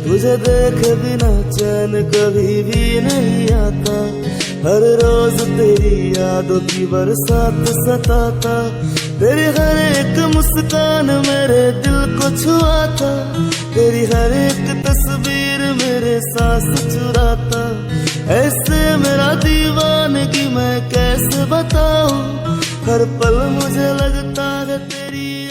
तुझे देखे बिना चैन कभी भी नहीं आता। हर रोज तेरी यादों की बरसात सताता। तेरी हर एक मुस्कान मेरे दिल को छुआता। तेरी हर एक तस्वीर मेरे सांस चुराता। ऐसे मेरा दीवानगी मैं कैसे बताऊं। हर पल मुझे लगता है तेरी